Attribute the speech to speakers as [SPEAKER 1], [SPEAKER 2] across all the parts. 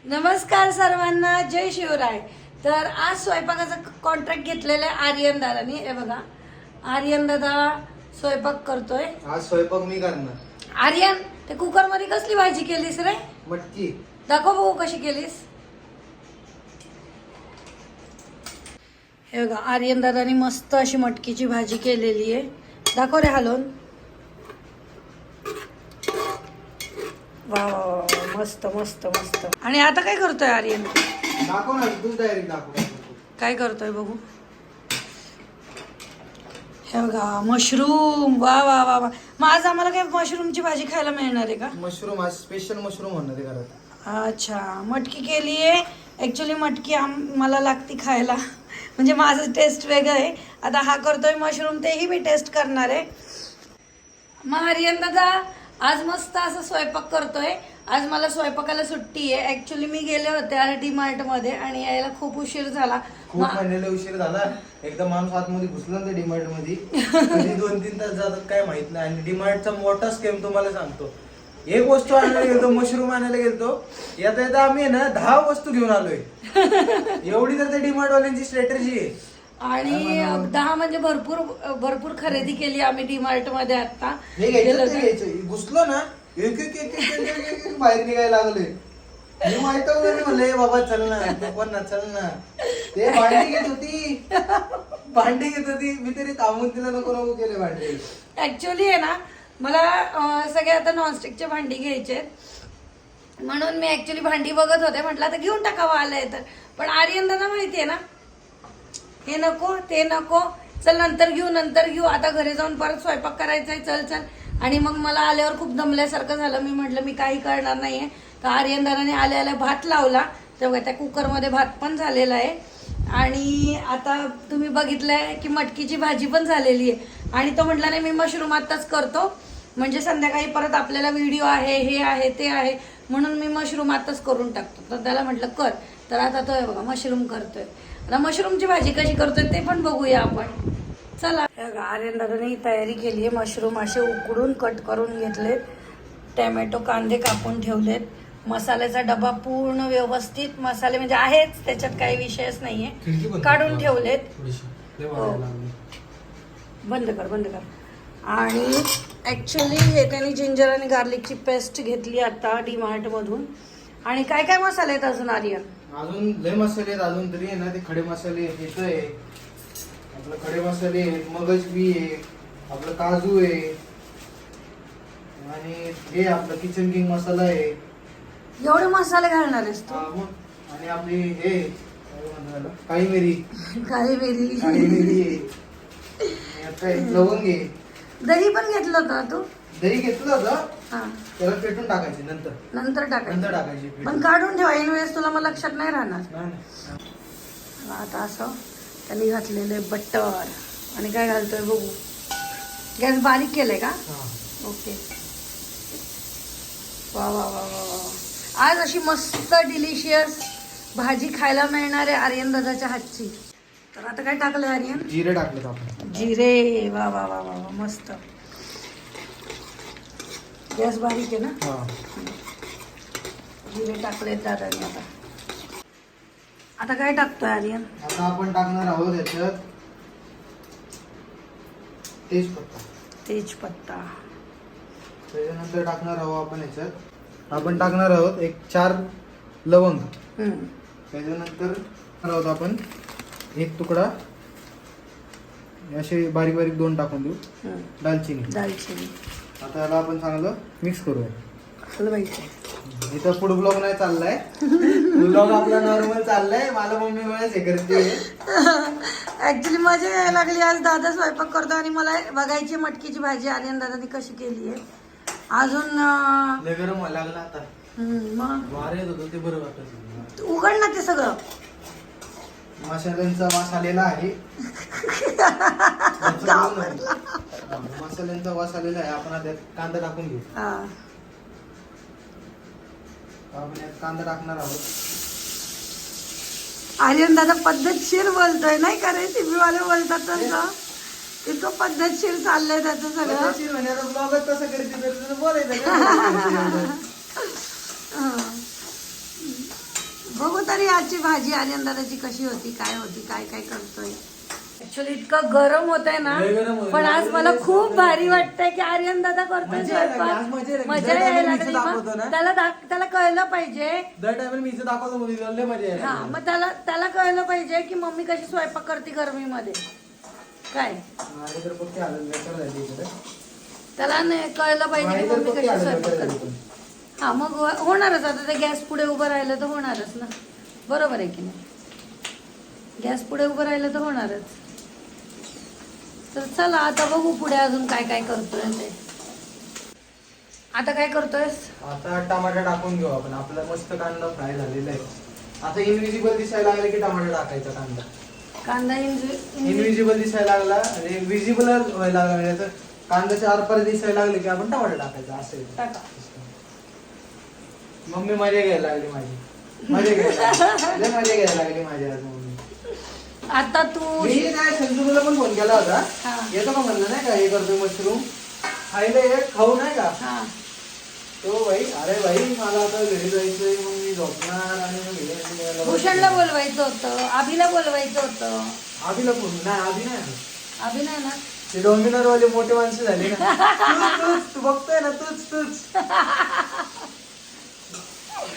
[SPEAKER 1] नमस्कार सर्वांना, जय शिवराय. तर आज स्वयंपाकाचा कॉन्ट्रॅक्ट घेतलेला आहे आर्यन दादानी. हे बघा, आर्यन दादा स्वयंपाक करतोय.
[SPEAKER 2] आज स्वयंपाक मी करणार.
[SPEAKER 1] आर्यन, ते कुकर मध्ये कसली भाजी केलीस रे?
[SPEAKER 2] मटकी.
[SPEAKER 1] दाखव बघू कशी केलीस. हे बघा, आर्यन दादानी मस्त अशी मटकीची भाजी केलेली आहे. दाखव रे हलवून. वा वा वा, मस्त मस्त मस्त. आणि आता काय करतोय आर्यन?
[SPEAKER 2] दाखव ना तू, डायरेक्ट दाखव.
[SPEAKER 1] काय करतोय बघू. हे बघा, मशरूम. वा वा वा वा. मग आज आम्हाला काय मशरूमची भाजी खायला मिळणार आहे का?
[SPEAKER 2] मशरूम, आज स्पेशल मशरूम होणार आहे घरात.
[SPEAKER 1] अच्छा, मटकी केली आहे. ऍक्च्युली मटकी मला लागती खायला, म्हणजे माझं टेस्ट वेगळं आहे. आता हा करतोय मशरूम, तेही मी टेस्ट करणार आहे. मग आर्यन दादा आज मस्त असं स्वयंपाक करतोय. आज मला स्वयंपाकाला सुट्टी आहे. ऍक्च्युली मी गेले होते आज डीमार्ट मध्ये आणि यायला खूप उशीर झाला.
[SPEAKER 2] खूप महिन्याला उशीर झाला. एकदा माणूस आतमध्ये घुसला ना डीमार्ट मध्ये, कधी 2-3 तास जातात काय माहित नाही. आणि डीमार्टचा मोठा स्केम तुम्हाला सांगतो. एक वस्तू आणायला गेलतो, मशरूम आणायला गेलतो. येता येता आम्ही ना 10 वस्तू घेऊन आलोय. एवढी तर त्या डीमार्ट वाल्यांची स्ट्रॅटेजी आहे.
[SPEAKER 1] आणि 10 म्हणजे भरपूर भरपूर खरेदी केली आम्ही डीमार्ट मध्ये. आता
[SPEAKER 2] हे घ्यायचं घुसलो ना, एक एक एक एक बाहेर निघायला लागले. मी माहित म्हणले बाबा चल ना, पण ना चल ना. ते भांडी घेत होती, मी तरी थांबून तिला नको नको केले भांडी.
[SPEAKER 1] ऍक्च्युली आहे ना, मला सगळे आता नॉनस्टिकचे भांडी घ्यायचे, म्हणून मी ऍक्च्युली भांडी बघत होते. म्हटलं आता घेऊन टाकावं आलंय तर. पण आर्यन दादा माहितीये ना, हे नको ते नको, चल नंतर घेऊ. आता घरी जाऊन परत स्वयंपाक करायचाय, चल चल. आणि मग मला आल्यावर खूप दमल्यासारखं झालं. मी म्हटलं मी काही करणार नाहीये. तर आर्यन दादाने आल्या भात लावला. तेव्हा त्या कुकरमध्ये भात पण झालेला आहे. आणि आता तुम्ही बघितलंय की मटकीची भाजी पण झालेली आहे. आणि तो म्हटला नाही मी मशरूम आत्ताच करतो, म्हणजे संध्याकाळी परत आपल्याला व्हिडिओ आहे, हे आहे ते आहे, म्हणून मी मशरूम आत्ताच करून टाकतो. तर त्याला म्हटलं कर. तर आता तो आहे बघा मशरूम करतोय. आता मशरूमची भाजी कशी करतोय ते पण बघूया आपण. चला. आर्यन दादाने तयारी केली आहे. मशरूम असे उकडून कट करून घेतलेत, टॅमॅटो कांदे कापून ठेवलेत, मसाल्याचा डबा पूर्ण व्यवस्थित मसाले म्हणजे आहेच, त्याच्यात काही विषयच नाहीये, काढून ठेवलेत. हो. बंद कर. आणि ऍक्च्युली हे त्यांनी जिंजर आणि गार्लिकची पेस्ट घेतली आता डीमार्ट मधून. आणि काय काय मसाले आहेत अजून आर्यन?
[SPEAKER 2] अजून लय मसाले आहेत. अजून तरी आहे ना ते खडे मसाले येतोय. आपलं खडे मसाले आहेत, मगज बी आहे, आपलं काजू आहे, आणि हे आपलं किचन किंग मसाला आहे.
[SPEAKER 1] एवढे मसाले घालणार आहेस तू?
[SPEAKER 2] आणि आपली हे काळी मिरी आहे. आता लवंग आहे.
[SPEAKER 1] दही पण घेतलं होतं तू?
[SPEAKER 2] दही घेतलं होतं, त्याला पेटून टाकायचे नंतर टाकायची.
[SPEAKER 1] पण काढून ठेवा, वेळेस तुला मग लक्षात नाही राहणार. आता असं त्यांनी घातलेले बटर. आणि काय घालतोय बघू. गॅस बारीक केलंय का? ओके. वा वा वा वा वा. आज अशी मस्त डिलिशियस भाजी खायला मिळणार आहे आर्यन दादाच्या हातची. तर आता काय टाकलंय आर्यन?
[SPEAKER 2] जिरे टाकले आपण.
[SPEAKER 1] जिरे. वा वा वा वा वा, मस्त. गॅस बारीक आहे ना? जिरे टाकलेत दादाने. आता काय टाकतोय आर्यन?
[SPEAKER 2] आता आपण टाकणार आहोत याच्यात तेजपत्ता. त्याच्यानंतर टाकणार आहोत आपण टाकणार आहोत एक 4 लवंग. त्याच्यानंतर आहोत आपण एक तुकडा असे बारीक बारीक 2 टाकून देऊ दालचिनी. आता याला आपण चांगलं मिक्स करूया. इथं फूड ब्लॉग नाही चाललाय, ब्लॉग आपला नॉर्मल चाललाय. मला मम्मी वेळेस हे करते.
[SPEAKER 1] ऍक्च्युली मजा यायला लागली. आज दादा स्वयंपाक करतो आणि मला बघायची मटकीची भाजी आर्यन दादानी कशी केली आहे. अजून
[SPEAKER 2] गरम व्हायला लागला आता.
[SPEAKER 1] मग
[SPEAKER 2] वार येत होतं ते बरं वाटत.
[SPEAKER 1] उघड ना ते सगळं.
[SPEAKER 2] मसाल्यांचा वास आलेला आहे. मसाल्यांचा वास आलेला आहे. आपण आता कांदा टाकून घेऊ. आपण यात कांदा टाकणार आहोत.
[SPEAKER 1] आर्यन दादा पद्धतशीर बोलतोय, नाही का रे? टीव्ही वाले बोलतात तसं. इतकं पद्धतशीर चाललंय त्याचं सगळं.
[SPEAKER 2] ब्लॉगच तसं करते तर बोलायचं.
[SPEAKER 1] बघू तरी आजची भाजी आर्यनदादाची कशी होती, काय काय करतोय. ऍक्च्युली इतकं गरम होत आहे ना,
[SPEAKER 2] लय गरम होतंय.
[SPEAKER 1] पण आज मला खूप भारी वाटतंय की आर्यन दादा करतोय
[SPEAKER 2] मजा यायला लागली, आज
[SPEAKER 1] स्वयंपाक.
[SPEAKER 2] मजा
[SPEAKER 1] मजा
[SPEAKER 2] यायला लागली.
[SPEAKER 1] यायला
[SPEAKER 2] दर
[SPEAKER 1] लागली.
[SPEAKER 2] टायमाला
[SPEAKER 1] मग
[SPEAKER 2] दाखवतो ना.
[SPEAKER 1] त्याला कळलं पाहिजे.
[SPEAKER 2] दर टायमाला मी इथं दाखवतो मुली लय मजा यायला
[SPEAKER 1] हा,
[SPEAKER 2] लागली.
[SPEAKER 1] मग त्याला कळलं पाहिजे की मम्मी कशी स्वयंपाक करते गरमीमध्ये. काय
[SPEAKER 2] माझी तर पक्की हालत बेकार झाली इकडे.
[SPEAKER 1] त्याला नाही कळलं पाहिजे की
[SPEAKER 2] माझी तर
[SPEAKER 1] मम्मी
[SPEAKER 2] पक्की
[SPEAKER 1] कशी
[SPEAKER 2] हालत
[SPEAKER 1] स्वयंपाक
[SPEAKER 2] बेकार झाली
[SPEAKER 1] करते.
[SPEAKER 2] पण.
[SPEAKER 1] हा, मग होणारच. आता ते गॅस पुढे उभं राहिलं तर होणारच ना, बरोबर आहे की नाही. गॅस पुढे उभं राहिलं तर होणारच. तर चला आता बघू पुढे अजून काय काय करतोय ते. आता काय करतोयस?
[SPEAKER 2] आता टमाटर टाकून घेऊ आपण. आपला मस्त कांदा फ्राय झालेला आहे. आता इनविजिबल दिसायला लागले की टमाटर टाकायचा.
[SPEAKER 1] कांदा
[SPEAKER 2] इनविजिबल दिसायला लागला म्हणजे विजिबल व्हायला लागला म्हणजे आता कांद्याच्या आरपार दिसायला लागले की आपण टमाटर टाकायचा. असं आहे.
[SPEAKER 1] टाका.
[SPEAKER 2] मम्मी मजा घ्यायला लागली माझी. मजा घ्यायला लागली माझी आज मम्मी.
[SPEAKER 1] आता तू
[SPEAKER 2] मी काय संजूला पण फोन केला होता.
[SPEAKER 1] हा.
[SPEAKER 2] येतो का म्हणलं नाही का, हे करतोय मशरूम खायला एक खाऊ नाही का.
[SPEAKER 1] हा,
[SPEAKER 2] तो भाई अरे भाई मला आता घरी जायचंय, मग मी झोपणार आणि मग घरी
[SPEAKER 1] भूषणला बोलवायचं होतं, अभिला बोलवायचं होतं.
[SPEAKER 2] आबीला फोन नाही. आबी नाही आला.
[SPEAKER 1] अभि नाही ना.
[SPEAKER 2] ते डॉमिनर वाले मोठे माणसं झाले ना. तू बघतोय ना, तूच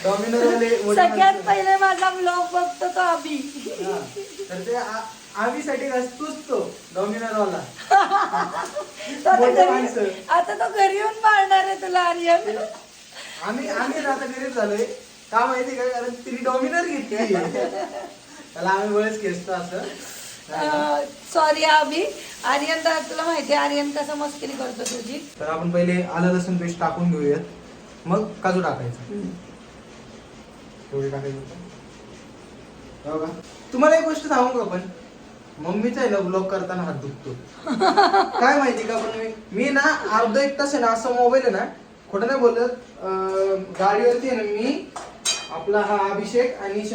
[SPEAKER 2] डॉमिनर वाले मोठे
[SPEAKER 1] सगळ्यात
[SPEAKER 2] माणसं.
[SPEAKER 1] पहिले माझा ब्लॉग बघतो तो अभि.
[SPEAKER 2] हा. तर ते आबीसाठी तूच तो डॉमिनर वाला. मोठे माणसं.
[SPEAKER 1] आता तो घरी येऊन मारणार आहे तुला आर्यन.
[SPEAKER 2] आम्ही ना आता गरीब झालोय का माहिती का, कारण तिने डॉमिनर घेतली. त्याला आम्ही बरेच खेचतो असं.
[SPEAKER 1] सॉरी अभि. आर्यन तर तुला माहिती आहे आर्यन कसं मस्करी करतो तुझी.
[SPEAKER 2] तर आपण पहिले आलं लसूण पेस्ट टाकून घेऊयात, मग काजू टाकायचं. एवढी टाकायचं. बघा तुम्हाला एक गोष्ट सांगू का, पण मम्मीचा आहे ना ब्लॉग करताना हात दुखतो. काय माहिती का, पण मी ना अर्धा एक तास आहे ना असं मोबाईल आहे ना, खोटं नाही बोलत, गाडीवरती आहे ना मी आपला हा अभिषेक आणि